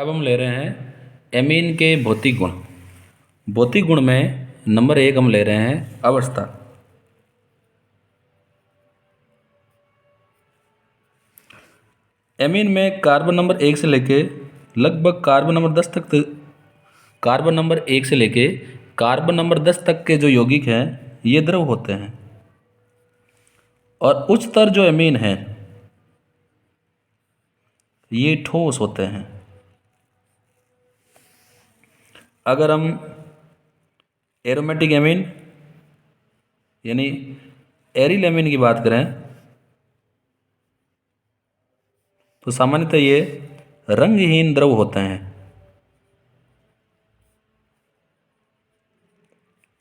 अब हम ले रहे हैं एमीन के भौतिक गुण। भौतिक गुण में नंबर 1 हम ले रहे हैं अवस्था। एमीन में कार्बन नंबर 1 से लेके लगभग कार्बन नंबर 10 तक कार्बन नंबर 1 से लेके कार्बन नंबर 10 तक के जो यौगिक हैं ये द्रव होते हैं, और उच्च स्तर जो एमीन है ये ठोस होते हैं। अगर हम एरोमेटिक एमीन यानी एरिल एमीन की बात करें तो सामान्यतः ये रंगहीन द्रव होते हैं,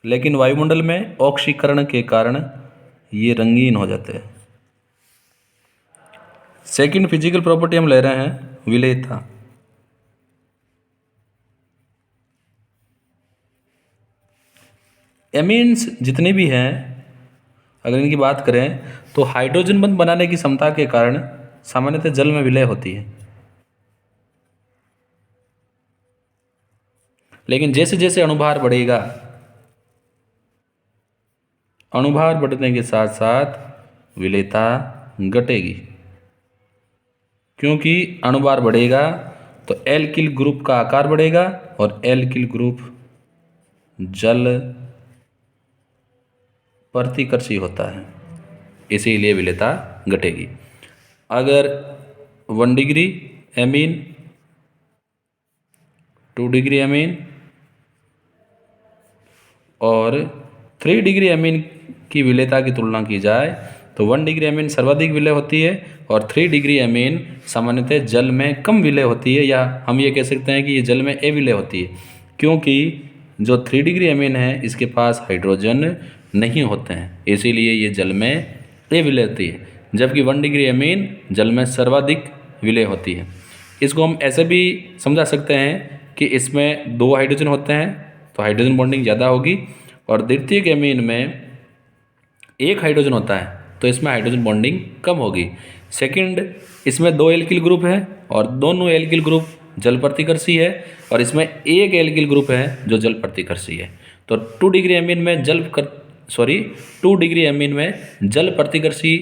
लेकिन वायुमंडल में ऑक्सीकरण के कारण ये रंगीन हो जाते हैं। सेकंड फिजिकल प्रॉपर्टी हम ले रहे हैं विलेयता। एमीन्स जितने भी हैं अगर इनकी बात करें तो हाइड्रोजन बंध बनाने की क्षमता के कारण सामान्यतः जल में विलय होती है, लेकिन जैसे जैसे अणुभार बढ़ेगा, अणुभार बढ़ने के साथ साथ विलेयता घटेगी, क्योंकि अणुभार बढ़ेगा तो एल्किल ग्रुप का आकार बढ़ेगा और एल्किल ग्रुप जल प्रतिकर्षी होता है, इसीलिए विलेयता घटेगी। अगर 1 डिग्री एमीन, 2 डिग्री एमीन और 3 डिग्री एमीन की विलेयता की तुलना की जाए तो 1 डिग्री एमीन सर्वाधिक विलय होती है और 3 डिग्री एमीन सामान्यतः जल में कम विलय होती है, या हम ये कह सकते हैं कि ये जल में अविलय होती है, क्योंकि जो 3 डिग्री एमीन है इसके पास हाइड्रोजन नहीं होते हैं, इसीलिए ये जल में अविलय होती है, जबकि 1 डिग्री एमीन जल में सर्वाधिक विलय होती है। इसको हम ऐसे भी समझा सकते हैं कि इसमें 2 हाइड्रोजन होते हैं तो हाइड्रोजन बॉन्डिंग ज़्यादा होगी, और द्वितीयक एमीन में 1 हाइड्रोजन होता है तो इसमें हाइड्रोजन बॉन्डिंग कम होगी। सेकंड, इसमें 2 एल्किल ग्रुप है और दोनों एल्किल ग्रुप जल प्रतिकर्षी है, और इसमें 1 एल्किल ग्रुप है जो जल प्रतिकर्षी है। तो 2 डिग्री एमीन में 2 डिग्री एमीन में जल प्रतिकर्षी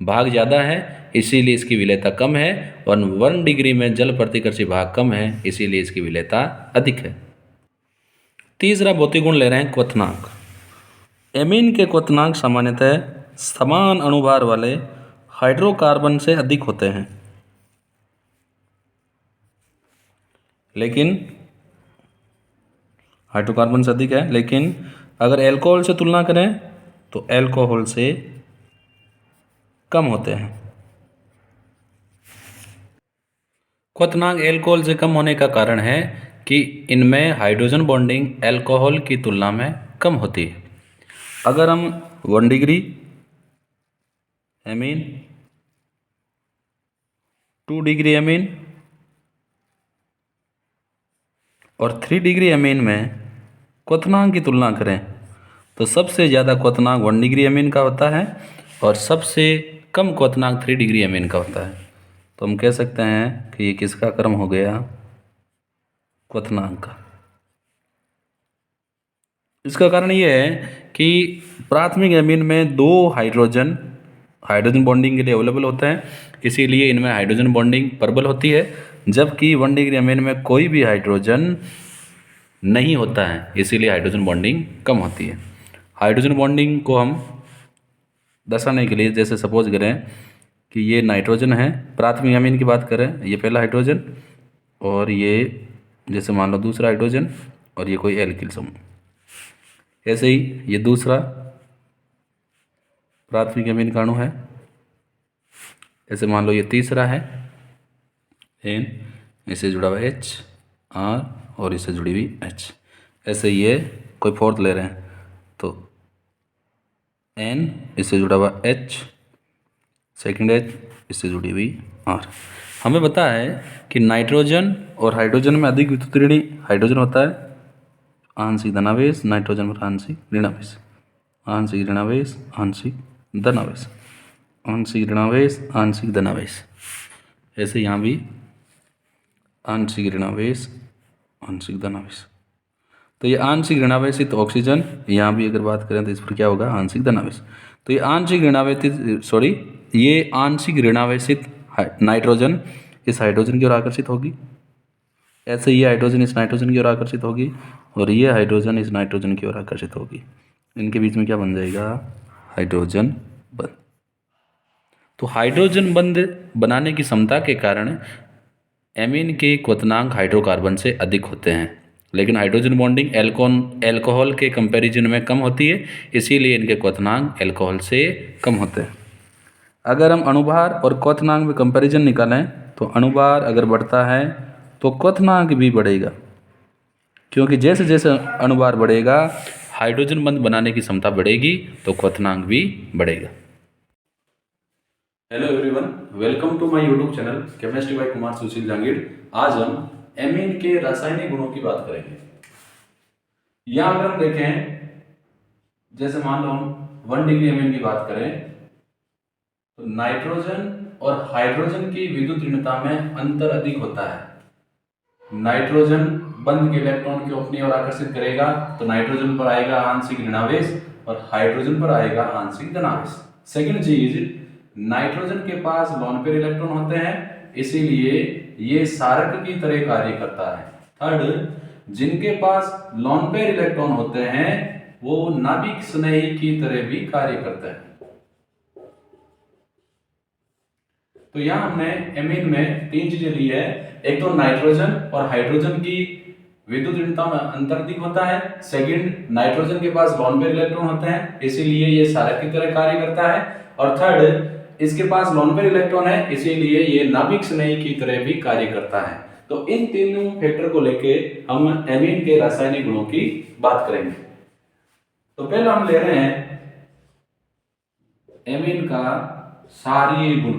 भाग ज़्यादा है, इसीलिए इसकी विलेयता कम है, और 1 डिग्री में जल प्रतिकर्षी भाग कम है, इसीलिए इसकी विलेयता अधिक है। तीसरा भौतिक गुण ले रहे हैं क्वथनांक। एमीन के क्वथनांक सामान्यतः समान अणुभार वाले हाइड्रोकार्बन से अधिक होते हैं, लेकिन हाइड्रोकार्बन से अधिक है, लेकिन अगर एल्कोहल से तुलना करें तो एल्कोहल से कम होते हैं। क्वथनांक एल्कोहल से कम होने का कारण है कि इनमें हाइड्रोजन बॉन्डिंग एल्कोहल की तुलना में कम होती है। अगर हम 1 डिग्री एमीन, 2 डिग्री एमीन और 3 डिग्री एमीन में क्वथनांक की तुलना करें तो सबसे ज़्यादा क्वथनांक 1 डिग्री एमीन का होता है और सबसे कम क्वथनांक 3 डिग्री एमीन का होता है। तो हम कह सकते हैं कि ये किसका क्रम हो गया? क्वथनांक का। इसका कारण ये है कि प्राथमिक एमीन में 2 हाइड्रोजन बॉन्डिंग के लिए अवेलेबल होते हैं, इसीलिए इनमें हाइड्रोजन बॉन्डिंग प्रबल होती है, जबकि 1 डिग्री एमीन में कोई भी हाइड्रोजन नहीं होता है, इसीलिए हाइड्रोजन बॉन्डिंग कम होती है। हाइड्रोजन बॉन्डिंग को हम दर्शाने के लिए जैसे सपोज करें कि ये नाइट्रोजन है, प्राथमिक एमीन की बात करें, ये पहला हाइड्रोजन और ये जैसे मान लो दूसरा हाइड्रोजन और ये कोई एल्किल समूह। ऐसे ही ये दूसरा प्राथमिक एमीन का अणु है, ऐसे मान लो ये तीसरा है एन, इससे जुड़ा हुआ एच आर और इससे जुड़ी हुई एच। ऐसे ये कोई फोर्थ ले रहे हैं तो एन इससे जुड़ा हुआ एच, सेकंड एच इससे जुड़ी हुई आर। हमें पता है कि नाइट्रोजन और हाइड्रोजन में अधिक विद्युत ऋणी हाइड्रोजन होता है, आंशिक धनावेश, नाइट्रोजन पर आंशिक ऋणावेश, आंशिक ऋणावेश, आंशिक धनावेश, आंशिक ऋणावेश, आंशिक धनावेश। ऐसे यहाँ भी आंशिक ऋणावेश, आंशिक धनावेश। तो ये आंशिक ऋणावेशित ऑक्सीजन, यहाँ भी अगर बात करें तो इस पर क्या होगा, आंशिक धनावेश। तो ये आंशिक ऋणावेशित, सॉरी, ये आंशिक ऋणावेशित नाइट्रोजन इस हाइड्रोजन की ओर आकर्षित होगी, ऐसे ये हाइड्रोजन इस नाइट्रोजन की ओर आकर्षित होगी, और ये हाइड्रोजन इस नाइट्रोजन की ओर आकर्षित होगी। इनके बीच में क्या बन जाएगा, हाइड्रोजन बंध। तो हाइड्रोजन बंध बनाने की क्षमता के कारण एमीन के क्वथनांक हाइड्रोकार्बन से अधिक होते हैं, लेकिन हाइड्रोजन बॉन्डिंग एल्कोहल के कंपैरिजन में कम होती है, इसीलिए इनके क्वथनांक एल्कोहल से कम होते हैं। अगर हम अणुभार और क्वथनांक में कंपैरिजन निकालें तो अणुभार अगर बढ़ता है तो क्वथनांक भी बढ़ेगा, क्योंकि जैसे जैसे अणुभार बढ़ेगा हाइड्रोजन बंध बनाने की क्षमता बढ़ेगी तो क्वथनांक भी बढ़ेगा। Hello everyone, welcome to my YouTube channel chemistry by Kumar Sushil Jangir. आज हम एमीन के रासायनिक गुणों की बात करेंगे। यहाँ अगर हम देखें, जैसे मान लो हम 1 डिग्री एमीन की बात करें तो नाइट्रोजन और हाइड्रोजन की विद्युत ऋणता में अंतर अधिक होता है। नाइट्रोजन बंध के इलेक्ट्रॉन को अपनी ओर आकर्षित करेगा तो नाइट्रोजन पर आएगा आंशिक ऋणावेश और हाइड्रोजन पर आएगा आंशिक धनावेश। सेकंड चीज, नाइट्रोजन के पास लोन पेयर इलेक्ट्रॉन होते हैं, इसीलिए ये सारक की तरह कार्य करता है। थर्ड, जिनके पास लोन पेयर इलेक्ट्रॉन होते हैं वो नाभिक स्नेही की तरह भी कार्य करते हैं। तो यहां हमने एमीन में 3 चीजें ली है। एक तो नाइट्रोजन और हाइड्रोजन की विद्युत ऋणता में अंतर अधिक होता है। सेकंड, नाइट्रोजन के पास लोन पेयर इलेक्ट्रॉन होते हैं, इसीलिए ये सारक की तरह कार्य करता है। और थर्ड, इसके पास लोन पेयर इलेक्ट्रॉन है, इसीलिए ये नाभिक स्नेही की तरह भी कार्य करता है। तो इन तीनों फैक्टर को लेके हम एमीन के रासायनिक गुणों की बात करेंगे। तो पहले हम ले रहे हैं एमीन का क्षारीय गुण।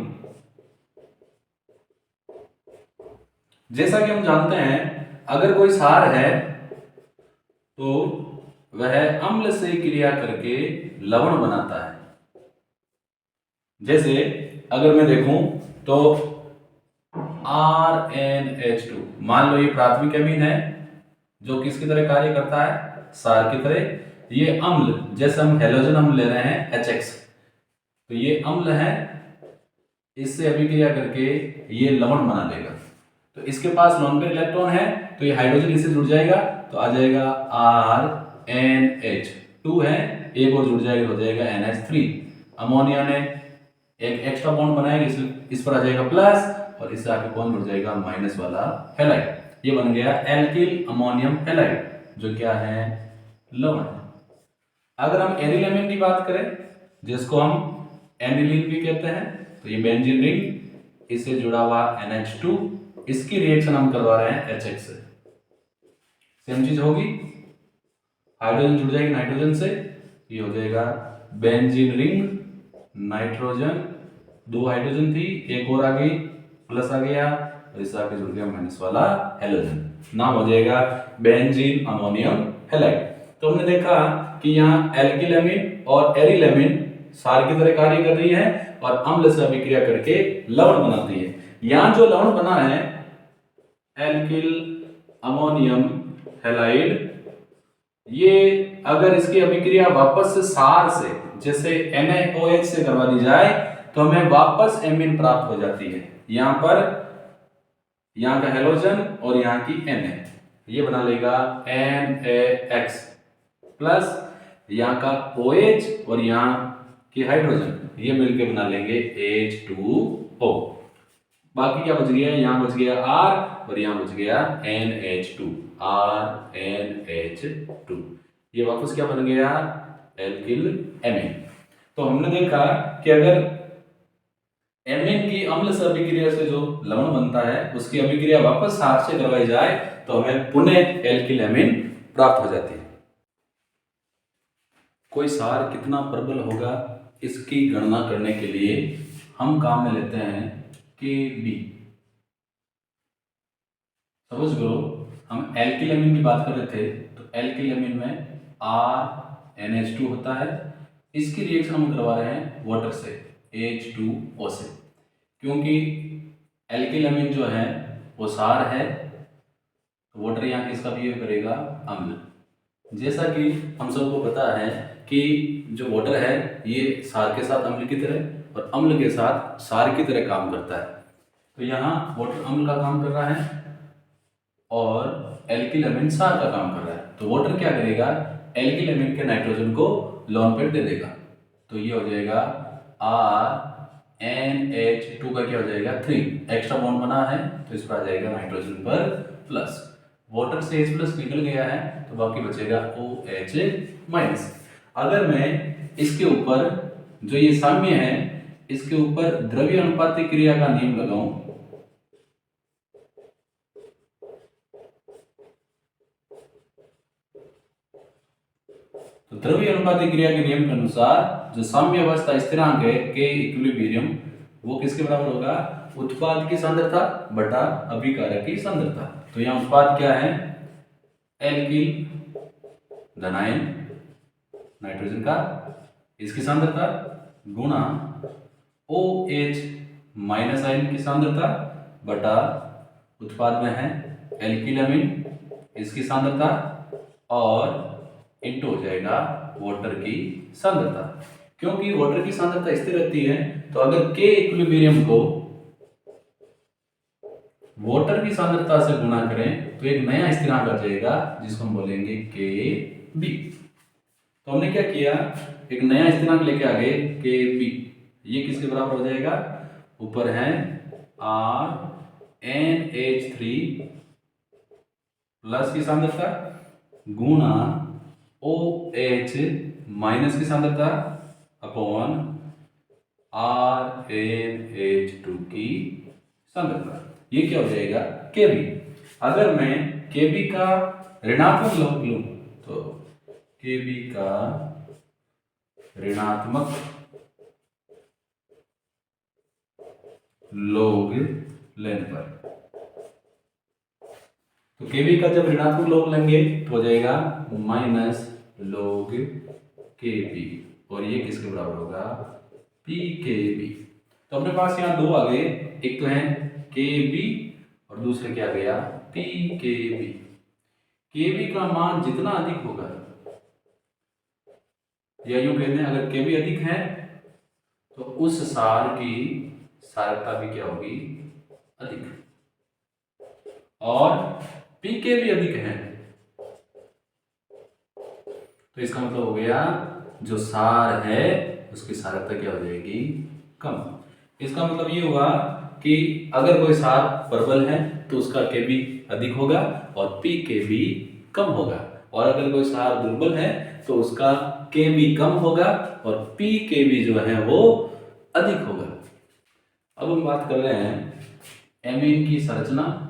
जैसा कि हम जानते हैं, अगर कोई क्षार है तो वह अम्ल से क्रिया करके लवण बनाता है। जैसे अगर मैं देखूं तो RnH2, मान लो ये प्राथमिक एमीन है जो किसकी तरह कार्य करता है, क्षार की तरह। ये अम्ल, जैसे हम हैलोजन अम्ल ले रहे हैं HX, तो ये अम्ल है, इससे अभिक्रिया करके ये लवण बना लेगा। तो इसके पास लोन पेयर इलेक्ट्रॉन है तो ये हाइड्रोजन इससे जुड़ जाएगा तो आ जाएगा RnH2 है, एक और जुड़ जाएगा, हो जाएगा NH3। अमोनिया ने एक एक्स्ट्रा बॉन्ड बनाएगा, इस पर आ जाएगा प्लस और इससे आगे कौन जुड़ जाएगा, माइनस वाला हैलाइड। ये बन गया एल्किल अमोनियम हैलाइड, जो क्या है, लवण। अगर हम एरिल एमीन की बात करें जिसको हम एनिलीन भी कहते हैं, तो ये बेंजीन रिंग, इससे जुड़ा हुआ NH2, इसकी रिएक्शन हम करवा रहे हैं HX से। सेम चीज होगी, हाइड्रोजन जुड़ जाएगी नाइट्रोजन से, ये हो जाएगा बेंजीन रिंग, नाइट्रोजन, 2 हाइड्रोजन थी, एक और आ गई, प्लस आ गया और इससे आगे जुड़ गया माइनस वाला हैलोजन, नाम हो जाएगा बेंजीन अमोनियम हैलाइड। तो हमने देखा कि यहाँ एल्किल एमीन और एरिल एमीन क्षार की तरह कार्य कर रही है और अम्ल से अभिक्रिया करके लवण बनाती है। यहाँ जो लवण बना है एल्किल अमोनियम हैलाइड, ये अगर इसकी अभिक्रिया वापस से क्षार से, जैसे NaOH से करवा दी जाए तो हमें वापस एमीन प्राप्त हो जाती है। यहाँ पर यहाँ का हैलोजन और यहाँ की Na, ये बना लेगा NaX प्लस यहाँ का OH और यहाँ की हाइड्रोजन, ये मिलकर बना लेंगे H2O। बाकी क्या बच गया, यहाँ बच गया R और यहाँ बच गया NH2, RnH2। ये वापस क्या बन गया, एल्किल एमीन। तो हमने देखा कि अगर एमीन की अम्ल से अभिक्रिया से जो लवण बनता है उसकी अभिक्रिया वापस क्षार से करवाई जाए तो हमें पुनः एल्किल एमीन प्राप्त हो जाती है। कोई क्षार कितना प्रबल होगा इसकी गणना करने के लिए हम काम में लेते हैं Kb। सपोज करो हम एल्किल एमीन की बात कर रहे थे, तो एल्किल एमीन में RnH2 होता है, इसकी रिएक्शन हम करवा रहे हैं वाटर से, H2O से, क्योंकि एल्किल एमीन जो है वो क्षार है, तो वाटर यहाँ किसका बिहेव करेगा, अम्ल। जैसा कि हम सबको पता है कि जो वाटर है ये क्षार के साथ अम्ल की तरह और अम्ल के साथ क्षार की तरह काम करता है। तो यहाँ वाटर अम्ल का काम कर रहा है और एल्किल अमीन क्षार का काम कर रहा है। तो वाटर क्या करेगा, एल्किल अमीन के नाइट्रोजन को लोन पेयर दे देगा। तो ये हो जाएगा RNH2 का क्या हो जाएगा 3, एक्स्ट्रा बॉन्ड बना है तो इस पर आ जाएगा नाइट्रोजन पर प्लस, वाटर से H प्लस निकल गया है तो बाकी बचेगा OH माइनस। अगर मैं इसके ऊपर जो ये साम्य है इसके ऊपर द्रव्य अनुपातिक क्रिया का नियम लगाऊं, तो द्रव्य अनुपातिक क्रिया के नियम के अनुसार जो साम्य अवस्था स्थिरांक है के इक्विलिब्रियम वो किसके बराबर होगा, उत्पाद की सांद्रता बटा अभिकारक की सांद्रता। तो यहाँ उत्पाद क्या है, एल्किल धनायन नाइट्रोजन का, इसकी सांद्रता गुणा OH माइनस आयन की सांद्रता बटा उत्पाद में है एल्किल अमीन इसकी सांद्रता और इंटू हो जाएगा वाटर की सांद्रता। क्योंकि वाटर की सांद्रता स्थिर रहती है तो अगर के इक्विलिब्रियम को वाटर की सांद्रता से गुणा करें तो एक नया स्थिरांक आ जाएगा जिसको हम बोलेंगे के बी। तो हमने क्या किया, एक नया स्थिरांक लेके आ गए के बी। ये किसके बराबर हो जाएगा, ऊपर है RNH3 प्लस की सांद्रता गुणा OH माइनस की सांद्रता अपॉन RNH2 की सांद्रता। ये क्या हो जाएगा Kb। अगर मैं Kb का ऋणात्मक लॉग लूं तो Kb का ऋणात्मक लॉग लेने पर, तो Kb का जब ऋणात्मक लॉग लेंगे तो हो जाएगा माइनस लॉग Kb और ये किसके बराबर होगा PKb। तो अपने पास यहाँ दो आ गए, एक तो है Kb और दूसरे क्या गया PKb। Kb का मान जितना अधिक होगा या यूं कहते हैं अगर Kb अधिक है तो उस क्षार की क्षारकता भी क्या होगी अधिक, और PK भी अधिक है तो इसका मतलब हो गया जो क्षार है उसकी क्षारकता क्या हो जाएगी कम। इसका मतलब ये हुआ कि अगर कोई क्षार प्रबल है तो उसका Kb अधिक होगा और PKb कम होगा, और अगर कोई क्षार दुर्बल है तो उसका Kb कम होगा और PKb जो है वो अधिक होगा। अब हम बात कर रहे हैं एमीन की संरचना।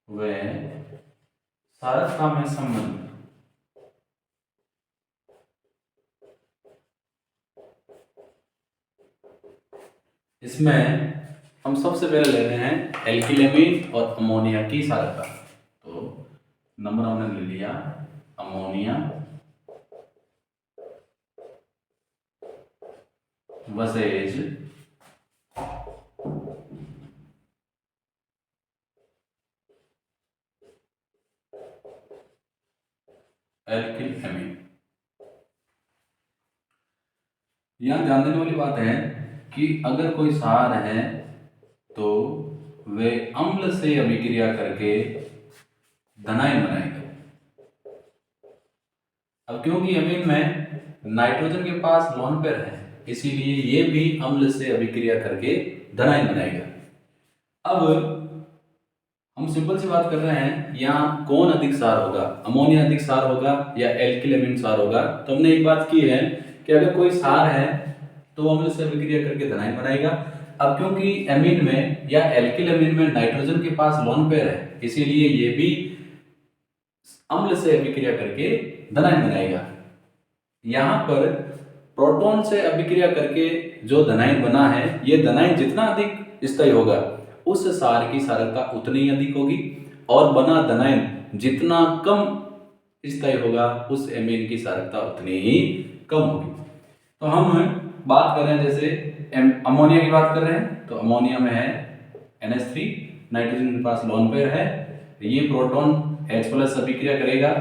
व क्षारकता में संबंध। इसमें हम सबसे पहले ले रहे हैं एल्किल अमीन और अमोनिया की क्षारकता। तो नंबर हमने ले लिया अमोनिया वर्सेज एल्किल अमीन। यहां ध्यान देने वाली बात है कि अगर कोई क्षार है तो वे अम्ल से अभिक्रिया करके धनायन बनाएगा। अब क्योंकि अमीन में नाइट्रोजन के पास लोन पेयर है इसीलिए ये भी अम्ल से अभिक्रिया करके धनायन बनाएगा। अब हम सिंपल सी बात कर रहे हैं यहाँ कौन अधिक क्षार होगा, अमोनिया अधिक क्षार होगा या एल्किल अमीन क्षार होगा। तो हमने एक बात की है कि अगर कोई क्षार है तो अम्ल से अभिक्रिया करके धनायन बनाएगा। अब क्योंकि अमीन में या एल्किल अमीन में नाइट्रोजन के पास लोन पेयर है इसीलिए ये भी अम्ल से अभिक्रिया करके धनायन बनाएगा। यहाँ पर प्रोटॉन से अभिक्रिया करके जो धनायन बना है ये धनायन जितना अधिक स्थायी होगा उस क्षार की क्षारकता उतनी ही अधिक होगी, और बना धनायन जितना कम स्थायी होगा उस एमीन की क्षारकता उतनी ही कम होगी। तो हम बात कर रहे हैं जैसे अमोनिया की बात कर रहे हैं, तो अमोनिया में है NH3, नाइट्रोजन के पास लोन पेयर है, ये प्रोटॉन H+ अभिक्रिया करेगा,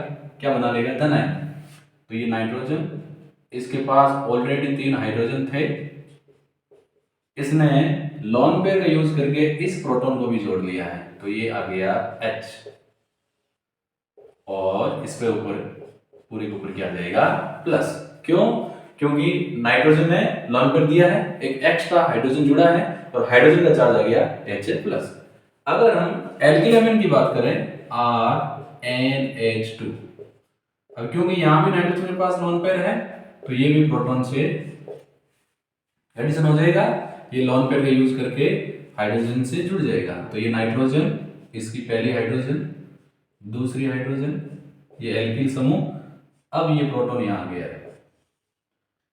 क्या बना लेगा, धन आयन। तो ये नाइट्रोजन, इसके पास ऑलरेडी 3 हाइड्रोजन थे, इसने लोन पेयर का यूज करके इस प्रोटॉन को भी जोड़ लिया है, तो ये आ गया H, और इस पे ऊपर पूरे के ऊपर क्या आ जाएगा, प्लस। क्यों? क्योंकि नाइट्रोजन ने लोन पेयर दिया है, एक एक्स्ट्रा हाइड्रोजन जुड़ा है और हाइड्रोजन का चार्ज आ गया H+। अगर हम एल्किल अमीन की बात करें RNH2, अब क्योंकि यहां भी नाइट्रोजन के पास लोन पेयर है तो ये भी प्रोटॉन से एडिशन हो जाएगा, ये लोन पेयर का यूज करके हाइड्रोजन से जुड़ जाएगा। तो ये नाइट्रोजन, इसकी पहली हाइड्रोजन, दूसरी हाइड्रोजन, ये एल्किल समूह, अब ये प्रोटॉन यहाँ आ गया है,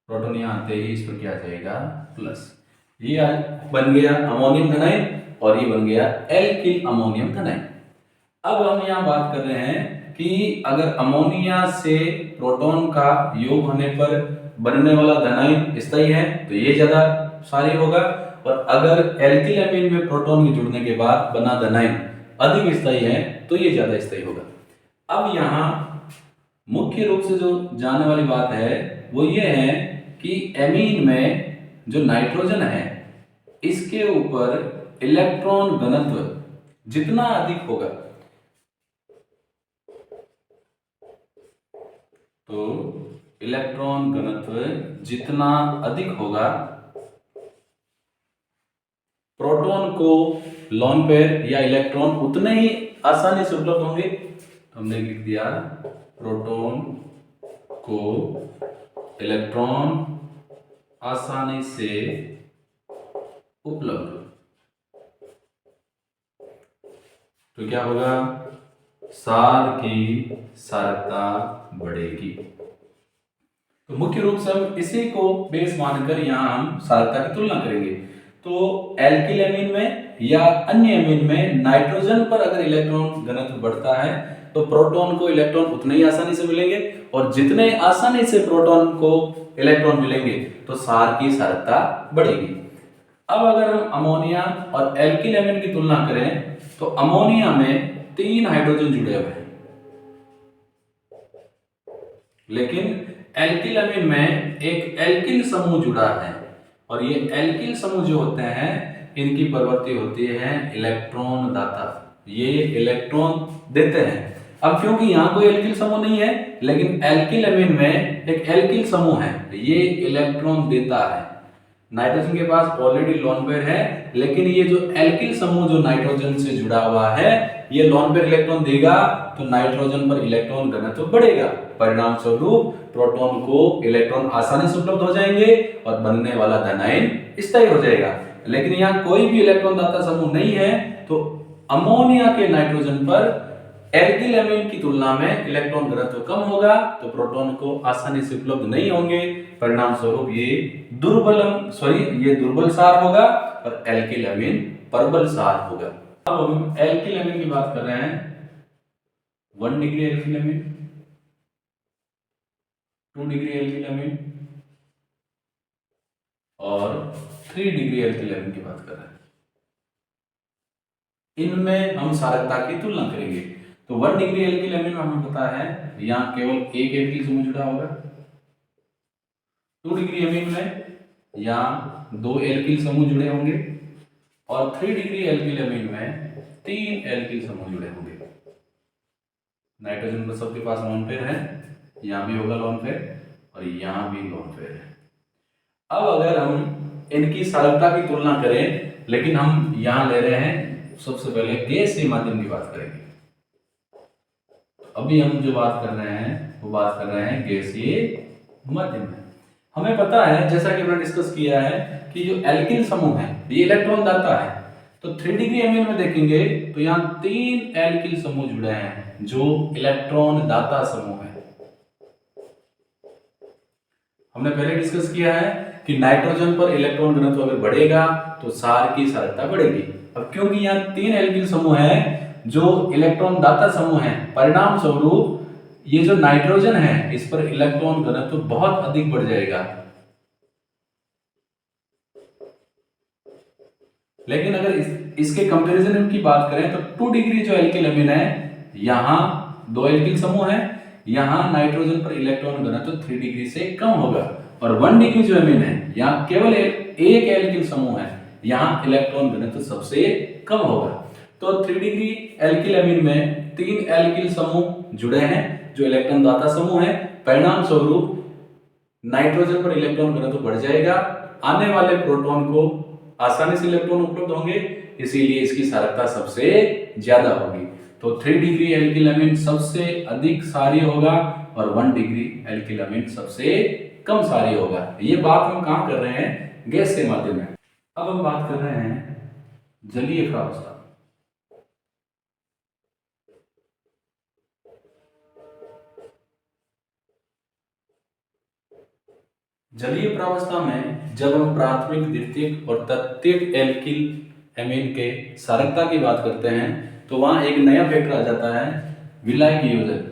प्रोटॉन यहाँ आते ही इस पर क्या आ जाएगा, प्लस। ये बन गया अमोनियम धनाइन और ये बन गया एल्किल अमोनियम धनाइन। अब हम यहाँ बात कर रहे हैं कि अगर अमोनिया से प्रोटॉन का योग होने पर बनने वाला धनाइन स्थायी है तो ये ज्यादा सारी होगा, और अगर एल्किल अमीन में प्रोटॉन के जुड़ने के बाद बना धनाइन अधिक स्थायी है तो ये ज्यादा स्थायी होगा। अब यहाँ मुख्य रूप से जो जानने वाली बात है वो ये है कि एमीन में जो नाइट्रोजन है इसके ऊपर इलेक्ट्रॉन घनत्व जितना अधिक होगा, तो इलेक्ट्रॉन घनत्व जितना अधिक होगा, प्रोटॉन को लोन पेयर या इलेक्ट्रॉन उतने ही आसानी से उपलब्ध होंगे। तो हमने लिख दिया प्रोटॉन को इलेक्ट्रॉन आसानी से उपलब्ध, तो क्या होगा, सार की सारकता बढ़ेगी। तो मुख्य रूप से हम इसी को बेस मानकर यहाँ हम सारकता की तुलना करेंगे। तो एल्किल अमीन में या अन्य अमीन में नाइट्रोजन पर अगर इलेक्ट्रॉन घनत्व बढ़ता है तो प्रोटॉन को इलेक्ट्रॉन उतने ही आसानी से मिलेंगे, और जितने आसानी से प्रोटॉन को इलेक्ट्रॉन मिलेंगे तो सार की सारकता बढ़ेगी। अब अगर हम अमोनिया और एल्किल अमीन की तुलना करें तो अमोनिया में 3 हाइड्रोजन जुड़े हुए हैं, लेकिन एल्किल अमीन में एक एल्किल समूह जुड़ा है, और ये एल्किल समूह जो होते हैं इनकी प्रवृत्ति होती है इलेक्ट्रॉन दाता, ये इलेक्ट्रॉन देते हैं। अब क्योंकि यहाँ कोई एल्किल समूह नहीं है, लेकिन एल्किल अमीन में एक एल्किल समूह है, ये इलेक्ट्रॉन देता है। नाइट्रोजन के पास ऑलरेडी लोन पेयर है, लेकिन ये जो एल्किल समूह जो नाइट्रोजन से जुड़ा हुआ है ये लोन पेयर इलेक्ट्रॉन देगा, तो नाइट्रोजन पर इलेक्ट्रॉन घनत्व बढ़ेगा, परिणाम स्वरूप प्रोटॉन को इलेक्ट्रॉन आसानी से उपलब्ध हो जाएंगे और बनने वाला धनायन स्थायी हो जाएगा। लेकिन यहाँ कोई भी इलेक्ट्रॉन दाता समूह नहीं है, तो अमोनिया के नाइट्रोजन पर एल्किल अमीन की तुलना में इलेक्ट्रॉन घनत्व कम होगा, तो प्रोटॉन को आसानी से उपलब्ध नहीं होंगे, परिणाम स्वरूप ये दुर्बल सार होगा और एल्किल अमीन प्रबल सार होगा। अब हम एल्किल अमीन की बात कर रहे हैं, 1 डिग्री एल्किल अमीन, 2 डिग्री एल्किल अमीन और 3 डिग्री एल्किल अमीन की बात कर रहे हैं। इनमें हम सारकता की तुलना करेंगे। तो 1 डिग्री एल्किल अमीन में हमें पता है यहाँ केवल एक एल्किल समूह जुड़ा होगा। 2 डिग्री अमीन में यहाँ 2 एल्किल समूह जुड़े होंगे, और 3 डिग्री एल्किल अमीन में 3 एल्किल समूह जुड़े होंगे। नाइट्रोजन पर सबके पास लोन पेयर है, यहाँ भी होगा लोन पेयर और यहाँ भी लोन पेयर है। अब अगर हम इनकी सारकता की तुलना करें, लेकिन हम यहाँ ले रहे हैं सबसे पहले गैसीय माध्यम की बात करेंगे। अभी हम जो बात कर रहे हैं वो बात कर रहे हैं गैसीय माध्यम में। हमें पता है, जैसा कि हमने डिस्कस किया है, कि जो एल्किल समूह है ये इलेक्ट्रॉन दाता है। तो 3 डिग्री अमीन में देखेंगे तो यहाँ 3 एल्किल समूह जुड़े हैं जो इलेक्ट्रॉन दाता समूह है। हमने पहले डिस्कस किया है कि नाइट्रोजन पर इलेक्ट्रॉन घनत्व अगर बढ़ेगा तो सार की सारकता बढ़ेगी। अब क्योंकि यहाँ 3 एल्किल समूह है जो इलेक्ट्रॉन दाता समूह है, परिणाम स्वरूप ये जो नाइट्रोजन है इस पर इलेक्ट्रॉन घनत्व बहुत अधिक बढ़ जाएगा। लेकिन अगर इसके कंपैरिजन की बात करें तो 2 डिग्री जो एल्किल अमीन है, यहाँ 2 एल्किल समूह है, यहाँ नाइट्रोजन पर इलेक्ट्रॉन घनत्व 3 डिग्री से कम होगा। और 1 डिग्री जो अमीन है, यहाँ केवल एक एल्किल समूह है, यहाँ इलेक्ट्रॉन घनत्व सबसे कम होगा। तो 3 डिग्री एल्किल अमीन में 3 एल्किल समूह जुड़े हैं जो इलेक्ट्रॉन दाता समूह है। परिणाम स्वरूप नाइट्रोजन पर इलेक्ट्रॉन घनत्व बढ़ जाएगा, आने वाले प्रोटॉन को आसानी से इलेक्ट्रॉन उपलब्ध होंगे, इसीलिए इसकी सारकता सबसे ज्यादा होगी। तो 3 डिग्री एल्किल अमीन सबसे अधिक क्षारीय होगा और 1 डिग्री एल्किल अमीन सबसे कम क्षारीय होगा। ये बात हम कहाँ कर रहे हैं? गैस के माध्यम में। अब हम बात कर रहे हैं जलीय प्रावस्था। जलीय प्रावस्था में जब हम प्राथमिक, द्वितीयक और तृतीयक एल्किल एमीन के क्षारकता की बात करते हैं तो वहां एक नया फैक्टर आ जाता है, विलायक योजन।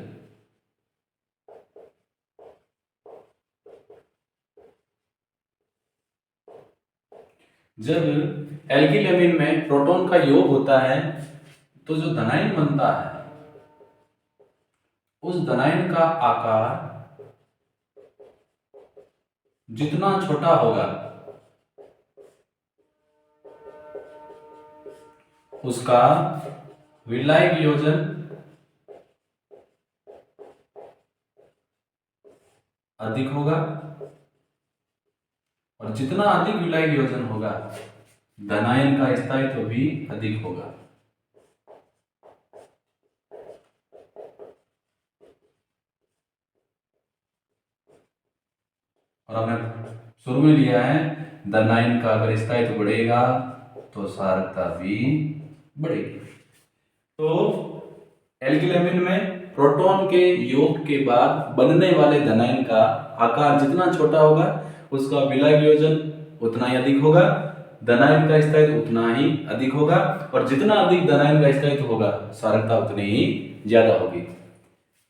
जब एल्किल एमीन में प्रोटॉन का योग होता है तो जो धनायन बनता है उस धनायन का आकार जितना छोटा होगा उसका विलायक योजन अधिक होगा, और जितना अधिक विलायक योजन होगा धनायन का स्थायित्व भी अधिक होगा। और हमने शुरू में लिया है धनायन का अगर स्थायित्व बढ़ेगा तो क्षारकता भी बढ़ेगी। तो एल्किल एमीन में प्रोटॉन के योग के बाद बनने वाले धनायन का आकार जितना छोटा होगा उसका विलायक योजन उतना ही अधिक होगा, धनायन का स्थायित्व उतना ही अधिक होगा, और जितना अधिक धनायन का स्थायित्व होगा क्षारकता उतनी ही ज्यादा होगी।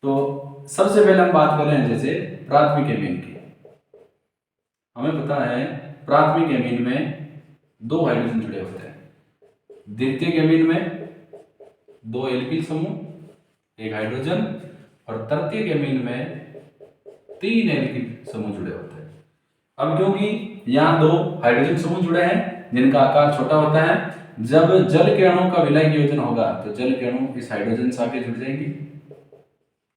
तो सबसे पहले हम बात कर रहे हैं जैसे प्राथमिक एमीन की। हमें पता है प्राथमिक एमीन में 2 हाइड्रोजन जुड़े होते हैं, द्वितीयक एमीन में 2 एल्किल समूह 1 हाइड्रोजन, और तृतीयक एमीन में 3 एल्किल समूह जुड़े होते हैं। अब क्योंकि यहाँ 2 हाइड्रोजन समूह जुड़े हैं जिनका आकार छोटा होता है, जब जल के अणु का विलायक योजन होगा तो जल के अणु इस हाइड्रोजन से आके जुड़ जाएंगे,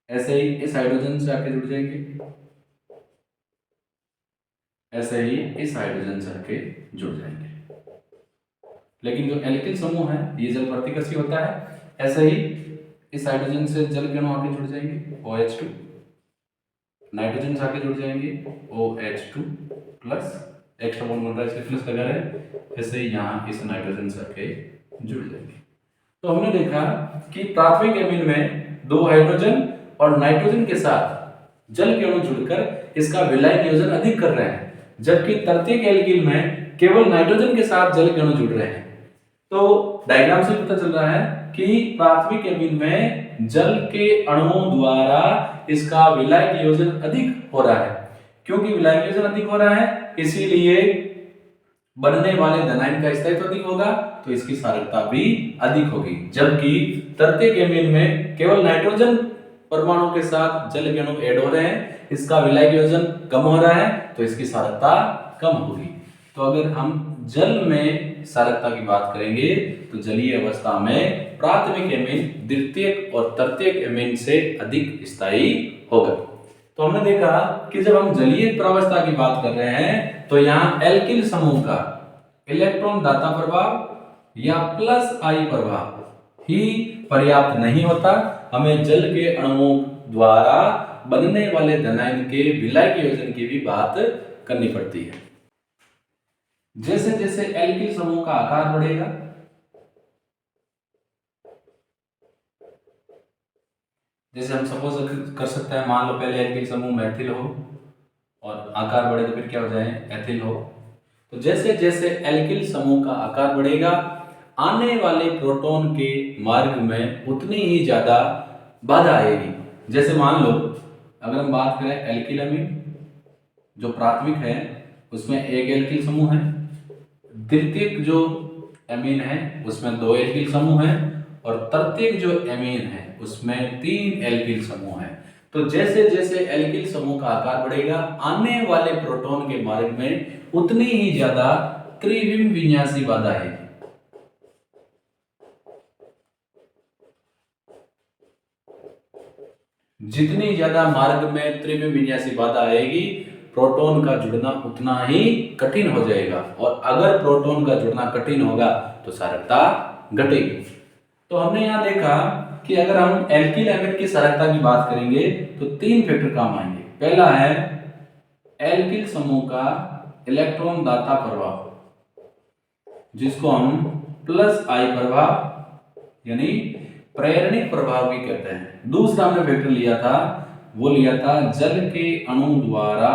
ऐसे ही इस हाइड्रोजन से आके जुड़ जाएंगे, ऐसे ही इस हाइड्रोजन से आके जुड़ जाएंगे। लेकिन जो एल्किल समूह है ये जल प्रतिकर्षी होता है, ऐसे ही इस हाइड्रोजन से जल के अणु आके जुड़ जाएंगे OH2, नाइट्रोजन से आके जुड़ जाएंगे OH2 प्लस, एक्स्ट्रा बॉन्ड बन रहा है इसलिए प्लस लगा रहे हैं, ऐसे ही यहाँ इस नाइट्रोजन से आके जुड़ जाएंगे। तो हमने देखा कि प्राथमिक एमीन में 2 हाइड्रोजन और नाइट्रोजन के साथ जल के अणु जुड़कर इसका विलायक योजन अधिक कर रहे हैं, जबकि तृतीयक एल्किल में केवल नाइट्रोजन के साथ जल के अणु जुड़ रहे हैं। तो डायग्राम से पता चल रहा है कि प्राथमिक एमीन में जल के अणुओं द्वारा इसका विलायक योजन अधिक हो रहा है। क्योंकि विलायक योजन अधिक हो रहा है इसीलिए बनने वाले धनायन का स्थायित्व अधिक होगा, तो इसकी क्षारकता भी अधिक होगी। जबकि तृतीयक एमीन में केवल नाइट्रोजन परमाणु के साथ जल के अणु ऐड हो रहे हैं, इसका विलायक योजन कम हो रहा है, तो इसकी क्षारकता कम होगी। तो अगर हम जल में क्षारकता की बात करेंगे तो जलीय अवस्था में प्राथमिक एमीन द्वितीयक और तृतीयक एमीन से अधिक स्थायी होगा। तो हमने देखा कि जब हम जलीय प्रावस्था की बात कर रहे हैं तो यहाँ एल्किल समूह का इलेक्ट्रॉन दाता प्रभाव या प्लस आई प्रभाव ही पर्याप्त नहीं होता, हमें जल के अणुओं द्वारा बनने वाले धनायन के विलायक योजन की भी बात करनी पड़ती है। जैसे जैसे एल्किल समूह का आकार बढ़ेगा जैसे हम सपोज कर सकते हैं, मान लो पहले एल्किल समूह मेथिल हो और आकार बढ़े तो फिर क्या हो जाए एथिल हो। तो जैसे जैसे एल्किल समूह का आकार बढ़ेगा आने वाले प्रोटॉन के मार्ग में उतनी ही ज्यादा बाधा आएगी। जैसे मान लो अगर हम बात करें एल्किल अमीन जो प्राथमिक है उसमें 1 एल्किल समूह है, द्वितीयक जो एमीन है उसमें 2 एल्किल समूह हैं और प्रत्येक जो एमीन है उसमें 3 एल्किल समूह हैं। तो जैसे जैसे एल्किल समूह का आकार बढ़ेगा आने वाले प्रोटॉन के मार्ग में उतनी ही ज्यादा त्रिविम विन्यासी बाधा है। जितनी ज्यादा मार्ग में त्रिविम विन्यासी बाधा आएगी प्रोटॉन का जुड़ना उतना ही कठिन हो जाएगा और अगर प्रोटॉन का जुड़ना कठिन होगा तो सारकता घटेगी। तो हमने यहां देखा कि अगर हम एल्किल एमिन की सारकता की बात करेंगे तो 3 फैक्टर काम आएंगे। पहला है एल्किल समूह का इलेक्ट्रॉन दाता प्रभाव जिसको हम प्लस आई प्रभाव यानी प्रेरणिक प्रभाव भी कहते हैं। दूसरा हमने फैक्टर लिया था वो लिया था जल के अणु द्वारा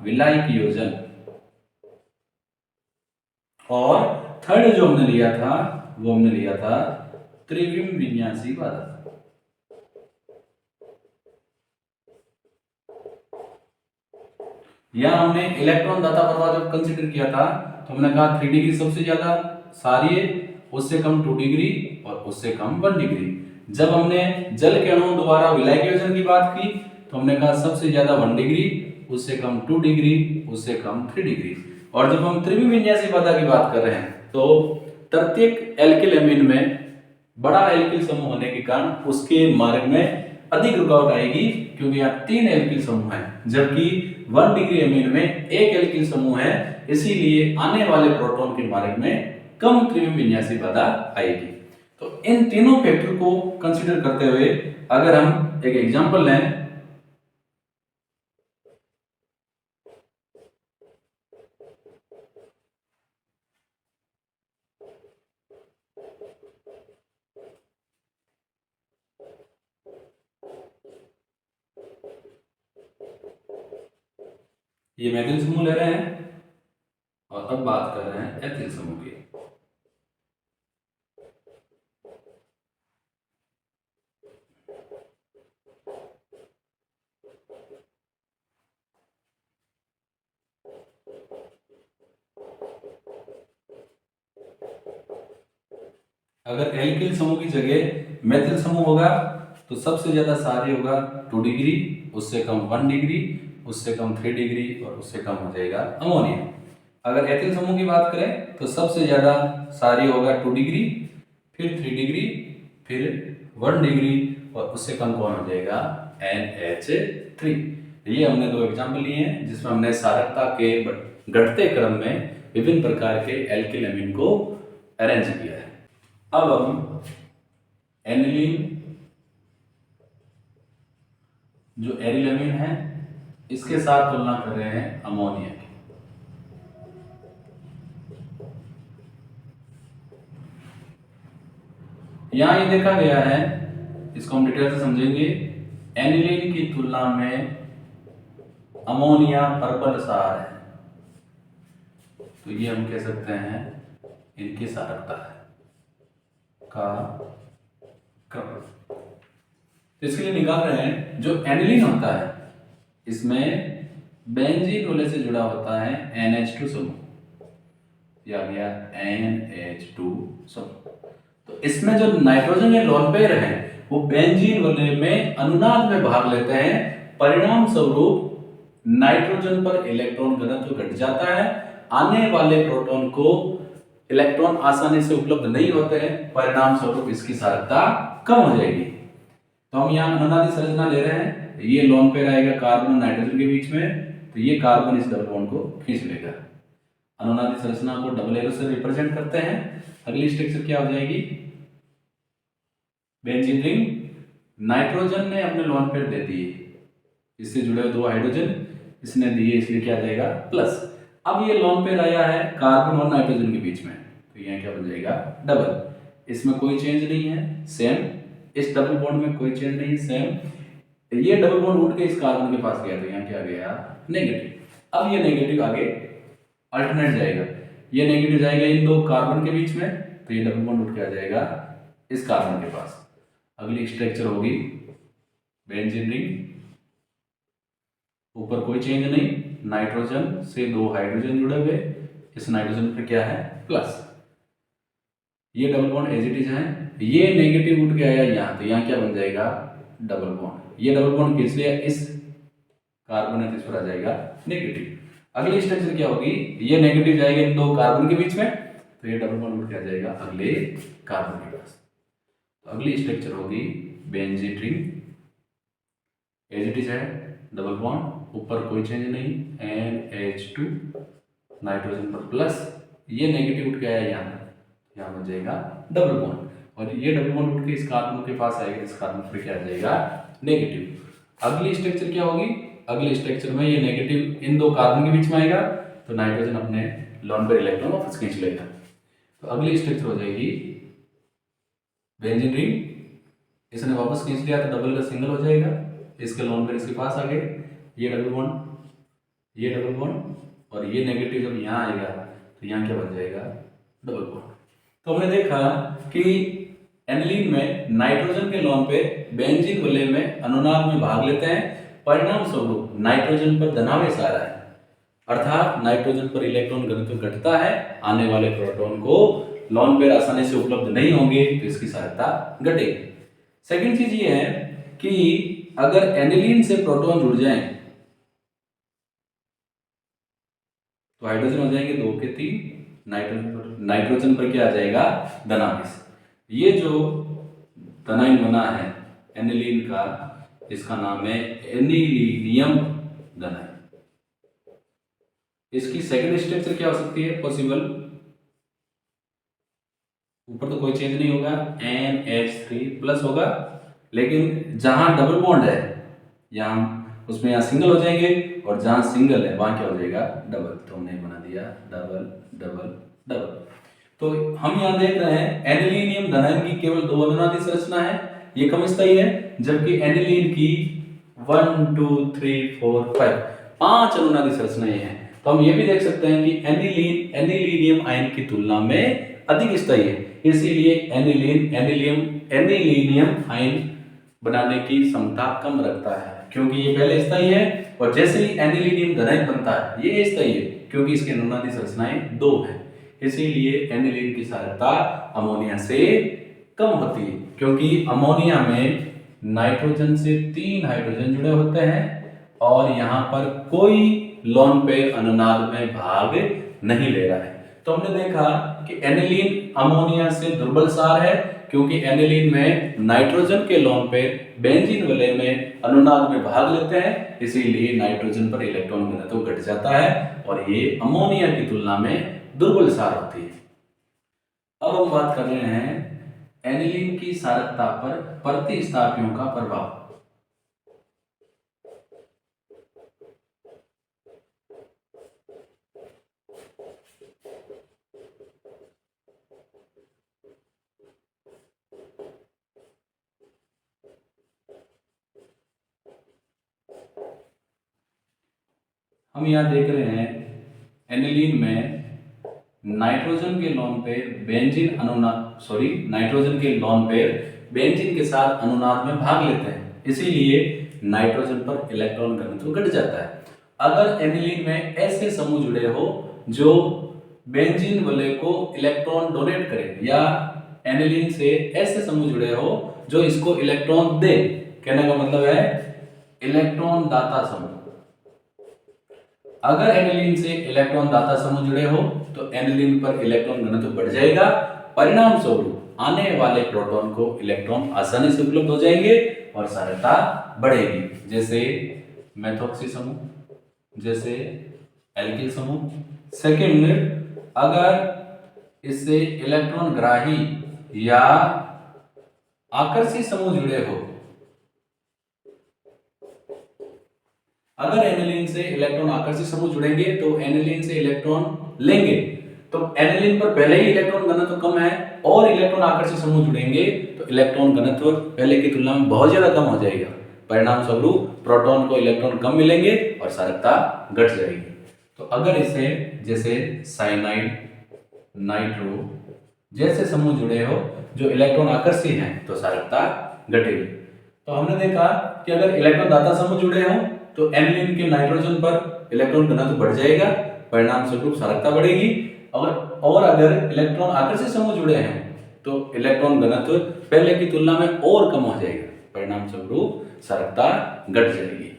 विलायक योजन और थर्ड जो हमने लिया था वो हमने लिया था त्रिविम विन्यासी बाधा। यहां हमने इलेक्ट्रॉन दाता प्रभाव जब कंसीडर किया था तो हमने कहा 3 डिग्री सबसे ज्यादा सारी है, उससे कम 2 डिग्री और उससे कम 1 डिग्री। जब हमने जल के अणुओं द्वारा विलायक योजन की बात की तो हमने कहा सबसे ज्यादा 1 डिग्री, उससे कम 2 डिग्री, उससे कम 3 डिग्री। और जब हम त्रिविम विन्यासी बाधा की बात कर रहे हैं तो प्रत्येक एल्किल एमीन में बड़ा एल्किल समूह होने के कारण उसके मार्ग में अधिक रुकावट आएगी क्योंकि यहाँ 3 एल्किल समूह हैं जबकि 1 डिग्री एमीन में 1 एल्किल समूह है, इसीलिए आने वाले प्रोटॉन के मार्ग में कम त्रिविम विन्यासी बाधा आएगी। तो इन तीनों फैक्टर को कंसीडर करते हुए अगर हम एक एग्जांपल लें ये मैथिल समूह ले रहे हैं और अब बात कर रहे हैं एथिल समूह की। अगर एल्किल समूह की जगह मेथिल समूह होगा तो सबसे ज्यादा सारी होगा 2 डिग्री, उससे कम 1 डिग्री, उससे कम 3 डिग्री और उससे कम हो जाएगा अमोनिया। अगर एथिल समूह की बात करें तो सबसे ज्यादा सारी होगा 2 डिग्री, फिर 3 डिग्री, फिर 1 डिग्री और उससे कम कौन हो जाएगा NH3। ये हमने 2 एग्जाम्पल लिए हैं जिसमें हमने सारकता के घटते क्रम में विभिन्न प्रकार के एल्किल एमीन को अरेंज किया है। अब हम एनिलीन जो एरिल एमीन है इसके साथ तुलना कर रहे हैं अमोनिया की। यहां ये देखा गया है, इसको हम डिटेल से समझेंगे। एनिलीन की तुलना में अमोनिया प्रबल सार है तो ये हम कह सकते हैं इनकी सारकता है का क्रम। तो इसके लिए निकाल रहे हैं जो एनिलीन होता है इसमें बेंजीन वाले से जुड़ा होता है NH2 समूह या गया NH2 समूह। तो इसमें जो नाइट्रोजन या लोन पेयर है वो बेंजीन वाले में अनुनाद में भाग लेते हैं, परिणाम स्वरूप नाइट्रोजन पर इलेक्ट्रॉन घनत्व घट जाता है, आने वाले प्रोटॉन को इलेक्ट्रॉन आसानी से उपलब्ध नहीं होते हैं, परिणाम स्वरूप इसकी सारकता कम हो जाएगी। तो हम यहाँ अनुनादी संरचना ले रहे हैं, ये लोन पेयर आएगा कार्बन और नाइट्रोजन के बीच में तो ये कार्बन इस डबल बॉन्ड को खींच लेगा। अनुनादी संरचना को डबल एरो से रिप्रेजेंट करते हैं। अगली स्ट्रक्चर क्या हो जाएगी बेंजीन रिंग, नाइट्रोजन ने अपने लोन पेयर दे दिए, इससे जुड़े हुए 2 हाइड्रोजन इसने दिए इसलिए क्या आ जाएगा प्लस। अब ये लोन पेयर आया है कार्बन और नाइट्रोजन के बीच में तो यहाँ क्या बन जाएगा डबल, इसमें कोई चेंज नहीं है सेम, इस डबल बॉन्ड में कोई चेंज नहीं सेम, ये डबल बॉन्ड उठ के इस कार्बन के पास गया तो यहाँ क्या गया नेगेटिव। अब ये नेगेटिव आगे अल्टरनेट जाएगा, ये नेगेटिव जाएगा इन 2 कार्बन के बीच में तो ये डबल बॉन्ड उठ के आ जाएगा इस कार्बन के पास। अगली स्ट्रक्चर होगी बेंजीन रिंग, ऊपर कोई चेंज नहीं, नाइट्रोजन से 2 हाइड्रोजन जुड़े हुए, इस नाइट्रोजन पे क्या है प्लस। ये double bond as it is है, ये नेगेटिव उठ के आया यहाँ, तो यहाँ क्या बन जाएगा डबल बॉन्ड, ये डबल बॉन्ड खींच लिया, इस कार्बन है, इस पर आ जाएगा नेगेटिव। अगली स्ट्रक्चर क्या होगी, ये नेगेटिव जाएगा इन दो कार्बन के बीच में, तो ये डबल बॉन्ड उठ के आ जाएगा अगले कार्बन के पास। तो अगली स्ट्रक्चर होगी benzene ring, as it is है, डबल बॉन्ड, ऊपर कोई चेंज नहीं, NH2 नाइट्रोजन पर प्लस, ये नेगेटिव उठ के आया यहाँ बन जाएगा डबल बॉन्ड, और ये डबल बॉन्ड उठ के इस कार्बन के पास आएगा, इस कार्बन पर क्या आ जाएगा नेगेटिव। अगली स्ट्रक्चर क्या होगी, अगले स्ट्रक्चर में ये नेगेटिव इन दो कार्बन के बीच में आएगा, तो नाइट्रोजन अपने लोन पर इलेक्ट्रॉन वापस खींच लेगा। तो अगली स्ट्रक्चर हो जाएगी बेंजीन रिंग, इसने वापस खींच लिया तो डबल का सिंगल हो जाएगा, इसके लोन पर इसके पास आ गए, ये डबल बॉन्ड, ये डबल बॉन्ड, और ये नेगेटिव जब यहाँ आएगा तो यहाँ क्या बन जाएगा डबल बॉन्ड। तो हमने देखा कि एनिलीन में नाइट्रोजन के लोन पे बेंजीन वलय में अनुनाद में भाग लेते हैं, परिणाम स्वरूप नाइट्रोजन पर धनावेश आ रहा है, अर्थात नाइट्रोजन पर इलेक्ट्रॉन घनत्व घटता है, आने वाले प्रोटॉन को लोन पेयर आसानी से उपलब्ध नहीं होंगे, तो इसकी सहायता घटेगी। सेकंड चीज ये है कि अगर एनिलीन से प्रोटॉन जुड़ जाएं तो हाइड्रोजन हो जाएंगे 2 के 3, नाइट्रोजन पर क्या आ जाएगा धनावेश। ये जो धनायन बना है एनिलीन का, इसका नाम है एनिलीनियम धनायन। इसकी सेकंड स्ट्रक्चर क्या हो सकती है पॉसिबल, ऊपर तो कोई चेंज नहीं होगा, NH3 प्लस होगा, लेकिन जहां डबल बॉन्ड है यहाँ उसमें यहाँ सिंगल हो जाएंगे, और जहां सिंगल है वहां क्या हो जाएगा डबल, तो हमने बना दिया डबल डबल डबल। तो हम यहाँ देख रहे हैं एनिलीनियम धनायन की केवल 2 अनुनादी संरचना है, ये कम स्थायी है, जबकि एनिलीन की 1 2 3 4 5 अनुनादी संरचनाएं हैं। तो हम ये भी देख सकते हैं कि एनिलीनियम आयन की तुलना में अधिक स्थायी है, इसीलिए एनिलीनियम आयन बनाने की क्षमता कम रखता है, क्योंकि ये पहले स्थायी है, और जैसे ही एनिलीनियम धनायन बनता है ये स्थायी है, क्योंकि इसकी अनुनादी संरचनाएं 2 हैं, इसीलिए एनिलीन की सांद्रता अमोनिया से कम होती है, क्योंकि अमोनिया में नाइट्रोजन से 3 हाइड्रोजन जुड़े होते हैं, और यहाँ पर कोई लोन पेयर अनुनाद में भाग नहीं ले रहा है। तो हमने देखा कि एनिलीन अमोनिया से दुर्बल सार है, क्योंकि एनिलीन में नाइट्रोजन के लोन पेयर बेंजीन वलय में अनुनाद में भाग लेते हैं, इसीलिए नाइट्रोजन पर इलेक्ट्रॉन घनत्व घट जाता है, और ये अमोनिया की तुलना में दुर्बल सार होती है। अब हम बात कर रहे हैं एनिलीन की सारकता पर प्रतिस्थापियों का प्रभाव। हम यहाँ देख रहे हैं एनिलीन में नाइट्रोजन के लोन पेयर नाइट्रोजन के लोन पेयर बेंजीन के साथ अनुनाद में भाग लेते हैं, इसीलिए नाइट्रोजन पर इलेक्ट्रॉन घनत्व घट जाता है। अगर एनिलीन में ऐसे समूह जुड़े हो जो बेंजीन वलय को इलेक्ट्रॉन डोनेट करे, या एनिलीन से ऐसे समूह जुड़े हो जो इसको इलेक्ट्रॉन दे, कहने का मतलब है इलेक्ट्रॉन दाता समूह। अगर एनिलीन से इलेक्ट्रॉन दाता समूह जुड़े हो तो एनिलीन पर इलेक्ट्रॉन घनत्व बढ़ जाएगा, परिणाम स्वरूप आने वाले प्रोटॉन को इलेक्ट्रॉन आसानी से उपलब्ध हो जाएंगे और सांद्रता बढ़ेगी, जैसे मेथॉक्सी समूह, जैसे एल्किल समूह। सेकंड, अगर इससे इलेक्ट्रॉन ग्राही या आकर्षी समूह जुड़े हो, अगर एनिलीन से इलेक्ट्रॉन आकर्षित समूह जुड़ेंगे तो एनिलीन से इलेक्ट्रॉन लेंगे, तो एनिलीन पर पहले ही इलेक्ट्रॉन घनत्व कम है और इलेक्ट्रॉन आकर्षित समूह जुड़ेंगे तो इलेक्ट्रॉन घनत्व पहले की तुलना में बहुत ज्यादा कम हो जाएगा, परिणाम स्वरूप प्रोटॉन को इलेक्ट्रॉन कम मिलेंगे और सांद्रता घट जाएगी। तो अगर इसे जैसे साइनाइड, नाइट्रो जैसे समूह जुड़े हो जो इलेक्ट्रॉन आकर्षी हैं तो सांद्रता घटेगी। तो हमने देखा कि अगर इलेक्ट्रॉन दाता समूह जुड़े हों तो एनिलीन के नाइट्रोजन पर इलेक्ट्रॉन घनत्व बढ़ जाएगा, परिणाम स्वरूप सांद्रता बढ़ेगी। और अगर इलेक्ट्रॉन आकर्षित समूह जुड़े हैं तो इलेक्ट्रॉन घनत्व पहले की तुलना में और कम हो जाएगा, परिणाम स्वरूप सारकता घट जाएगी।